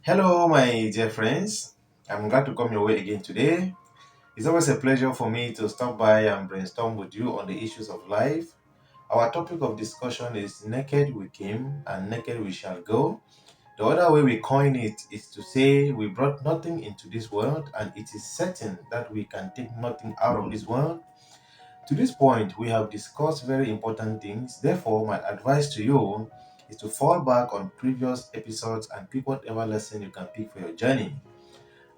Hello, my dear friends. I'm glad to come your way again today. It's always a pleasure for me to stop by and brainstorm with you on the issues of life. Our topic of discussion is naked we came and naked we shall go. The other way we coin it is to say we brought nothing into this world and it is certain that we can take nothing out of this world. To this point, we have discussed very important things. Therefore, my advice to you is to fall back on previous episodes and pick whatever lesson you can pick for your journey.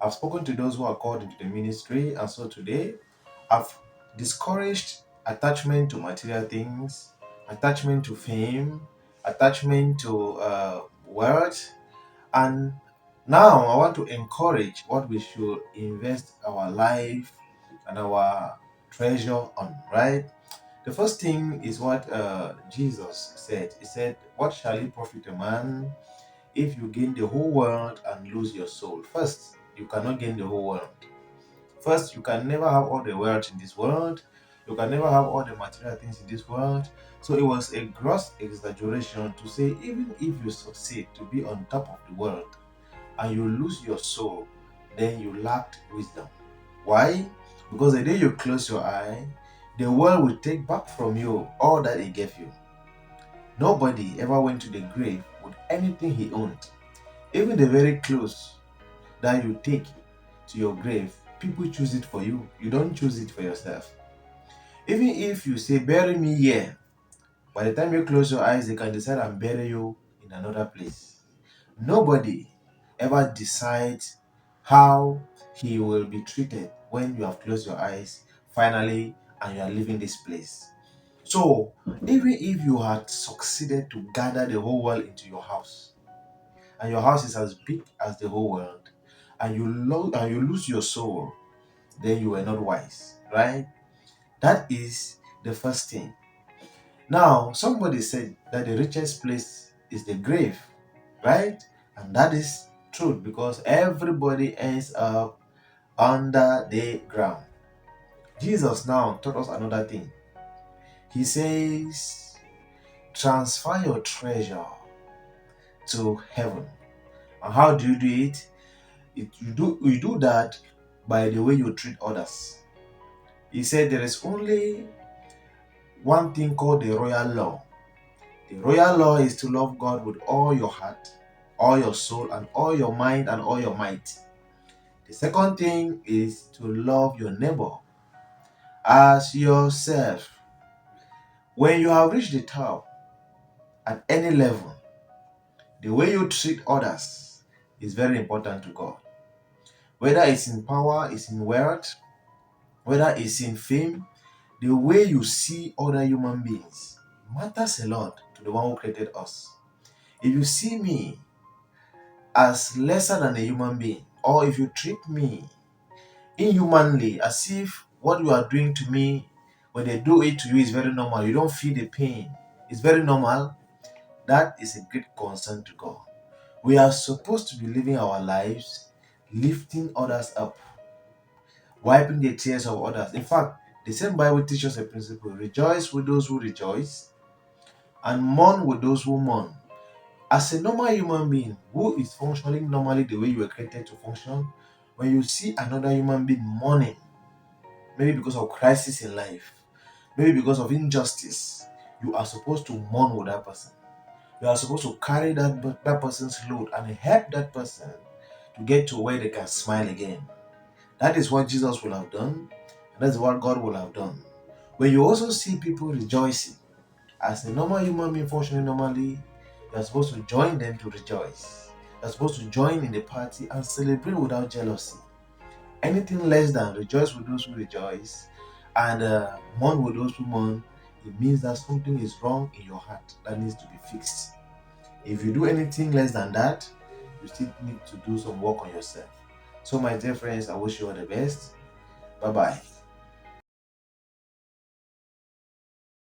I've spoken to those who are called into the ministry, and so today I've discouraged attachment to material things, attachment to fame, attachment to wealth, and now I want to encourage what we should invest our life and our treasure on, right? The first thing is what Jesus said. He said, "What shall it profit a man if you gain the whole world and lose your soul?" First, you cannot gain the whole world. First, you can never have all the wealth in this world. You can never have all the material things in this world. So it was a gross exaggeration to say, even if you succeed to be on top of the world and you lose your soul, then you lacked wisdom. Why? Because the day you close your eye, the world will take back from you all that it gave you. Nobody ever went to the grave with anything he owned. Even the very clothes that you take to your grave, people choose it for you. You don't choose it for yourself. Even if you say, "Bury me here," by the time you close your eyes, they can decide and bury you in another place. Nobody ever decides how he will be treated when you have closed your eyes finally and you are leaving this place. So, even if you had succeeded to gather the whole world into your house, and your house is as big as the whole world, and you lose your soul, then you were not wise, right? That is the first thing. Now, somebody said that the richest place is the grave, right? And that is true because everybody ends up under the ground. Jesus now taught us another thing. He says, "Transfer your treasure to heaven." And how do you do it? You do that by the way you treat others. He said there is only one thing called the royal law. The royal law is to love God with all your heart, all your soul, and all your mind and all your might. The second thing is to love your neighbor as yourself. When you have reached the top at any level, the way you treat others is very important to God. Whether it's in power, it's in wealth, whether it's in fame, the way you see other human beings matters a lot to the one who created us. If you see me as lesser than a human being, or if you treat me inhumanly as if what you are doing to me when they do it to you is very normal, you don't feel the pain, it's very normal, that is a great concern to God. We are supposed to be living our lives lifting others up, wiping the tears of others. In fact, the same Bible teaches a principle: rejoice with those who rejoice and mourn with those who mourn. As a normal human being who is functioning normally the way you were created to function, when you see another human being mourning, maybe because of crisis in life, maybe because of injustice, you are supposed to mourn with that person. You are supposed to carry that person's load and help that person to get to where they can smile again. That is what Jesus will have done, and that's what God will have done. When you also see people rejoicing, as a normal human being functioning normally, you are supposed to join them to rejoice. You are supposed to join in the party and celebrate without jealousy. Anything less than rejoice with those who rejoice and mourn with those who mourn, it means that something is wrong in your heart that needs to be fixed. If you do anything less than that, you still need to do some work on yourself. So, my dear friends, I wish you all the best. Bye bye.